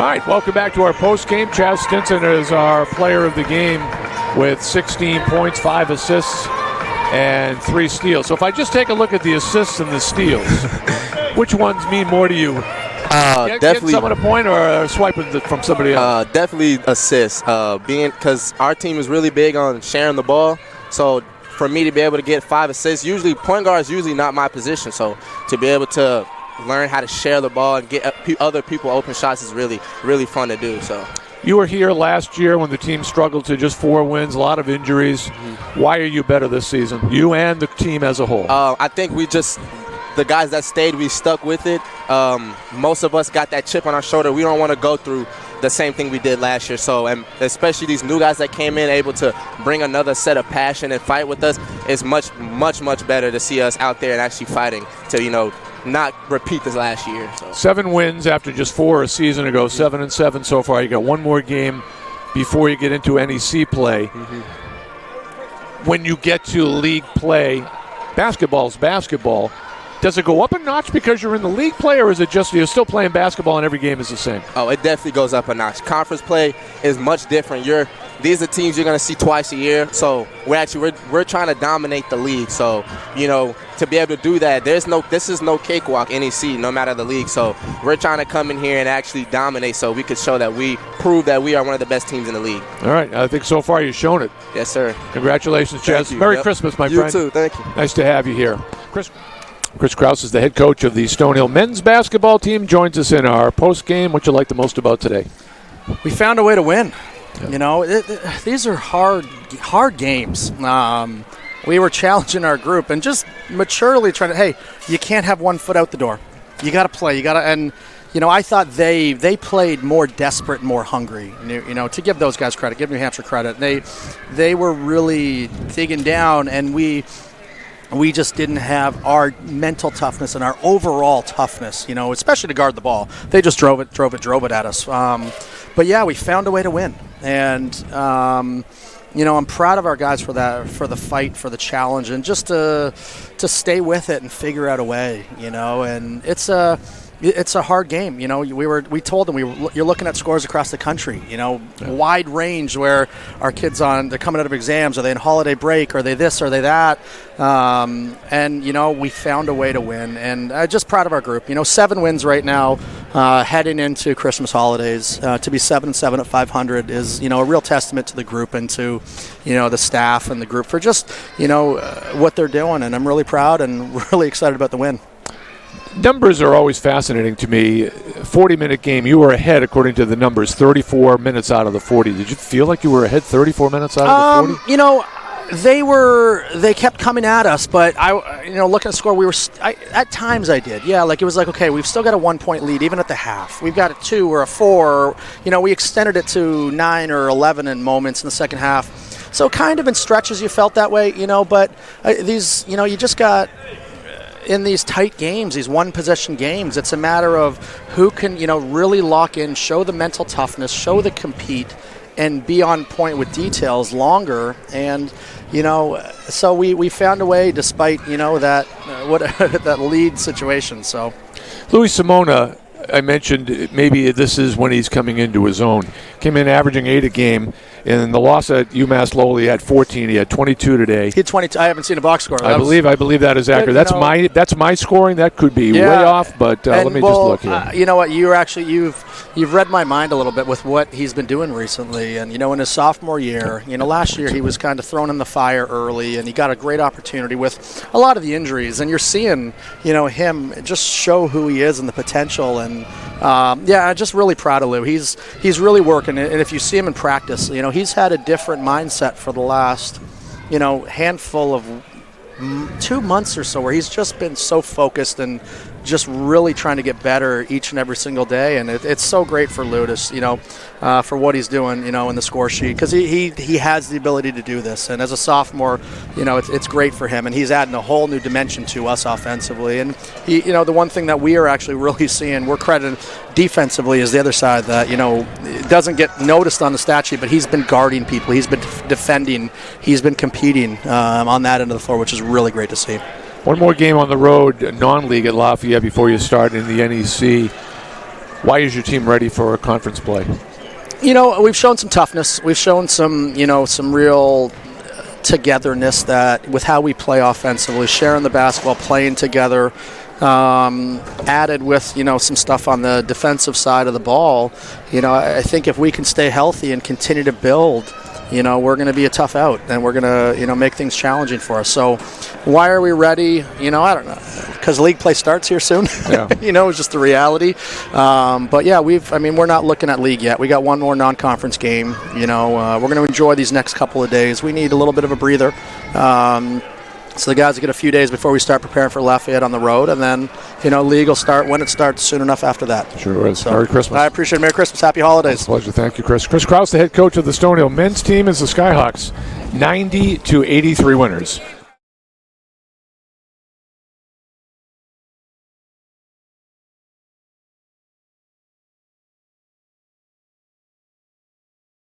right, welcome back to our post-game. Chaz Stinson is our player of the game with 16 points, 5 assists, and 3 steals. So if I just take a look at the assists and the steals, which ones mean more to you? Definitely someone a point or swiping from somebody else? Definitely assists. Because our team is really big on sharing the ball. So for me to be able to get 5 assists, usually point guard is usually not my position. So to be able to learn how to share the ball and get other people open shots is really, really fun to do. So. You were here last year when the team struggled to just 4 wins, a lot of injuries. Mm-hmm. Why are you better this season, you and the team as a whole? I think the guys that stayed, we stuck with it. Most of us got that chip on our shoulder. We don't want to go through the same thing we did last year. So, and especially these new guys that came in able to bring another set of passion and fight with us, it's much, much, much better to see us out there and actually fighting to, not repeat this last year. So. 7 wins after just 4 a season ago, 7-7 so far. You got one more game before you get into NEC play. Mm-hmm. When you get to league play, basketball's basketball. Does it go up a notch because you're in the league play, or is it just you're still playing basketball and every game is the same? Oh, it definitely goes up a notch. Conference play is much different. These are teams you're going to see twice a year. So we're trying to dominate the league. So, to be able to do that, this is no cakewalk, NEC, no matter the league. So we're trying to come in here and actually dominate so we could show that we prove that we are one of the best teams in the league. All right. I think so far you've shown it. Yes, sir. Congratulations, Chaz. Merry Christmas, my friend. You too. Thank you. Nice to have you here. Chris Kraus is the head coach of the Stonehill men's basketball team. Joins us in our post game. What you like the most about today? We found a way to win. Yeah. These are hard games. We were challenging our group and just maturely trying to, hey, you can't have one foot out the door. You got to play. And I thought they played more desperate and more hungry. To give those guys credit, give New Hampshire credit. They were really digging down, and we just didn't have our mental toughness and our overall toughness, especially to guard the ball. They just drove it at us. But yeah, we found a way to win. And, I'm proud of our guys for that, for the fight, for the challenge, and just to stay with it and figure out a way, and it's a hard game. We told them you're looking at scores across the country, wide range where our kids they're coming out of exams. Are they in holiday break? Are they this? Are they that? And we found a way to win, and just proud of our group. 7 wins right now, heading into Christmas holidays. To be 7-7 at 500 is a real testament to the group and to the staff and the group for just what they're doing. And I'm really proud and really excited about the win. Numbers are always fascinating to me. 40-minute game, you were ahead according to the numbers, 34 minutes out of the 40. Did you feel like you were ahead 34 minutes out of the 40? They kept coming at us, but looking at the score, at times I did. Yeah, it was like, okay, we've still got a 1-point lead even at the half. We've got a 2 or a 4. We extended it to 9 or 11 in moments in the second half. So kind of in stretches you felt that way, but these, you just got in these tight games, these one-possession games, it's a matter of who can, really lock in, show the mental toughness, show the compete, and be on point with details longer. And, so we found a way despite, that lead situation. So, Louis Simona, I mentioned maybe this is when he's coming into his own. Came in averaging 8 a game. In the loss at UMass Lowell, he had 14. He had 22 today. He had 22. I haven't seen a box score. I believe that is accurate. That's my scoring. That could be way off, but let me just look here. You know what? You've read my mind a little bit with what he's been doing recently. And in his sophomore year, last year he was kind of thrown in the fire early, and he got a great opportunity with a lot of the injuries. And you're seeing, him just show who he is and the potential. And I'm just really proud of Lou. He's really working, and if you see him in practice, he's had a different mindset for the last, handful of 2 months or so, where he's just been so focused and just really trying to get better each and every single day. And it's so great for Ludus, for what he's doing, in the score sheet, because he has the ability to do this. And as a sophomore, it's great for him, and he's adding a whole new dimension to us offensively. And he, the one thing that we are actually really seeing, we're credited defensively, is the other side that it doesn't get noticed on the stat sheet, but he's been guarding people, he's been defending, he's been competing on that end of the floor, which is really great to see. One more game on the road, non-league at Lafayette before you start in the NEC. Why is your team ready for a conference play? We've shown some toughness. We've shown some, some real togetherness that with how we play offensively, sharing the basketball, playing together, added with, some stuff on the defensive side of the ball. I think if we can stay healthy and continue to build, we're going to be a tough out, and we're going to, make things challenging for us. So why are we ready? I don't know. Because league play starts here soon. Yeah. It's just the reality. But yeah, we're not looking at league yet. We got one more non-conference game. We're going to enjoy these next couple of days. We need a little bit of a breather. So the guys will get a few days before we start preparing for Lafayette on the road, and then, league will start when it starts soon enough after that. Sure is. So, Merry Christmas. I appreciate it. Merry Christmas. Happy holidays. Pleasure. Thank you, Chris. Chris Kraus, the head coach of the Stonehill men's team, is the Skyhawks. 90-83 winners.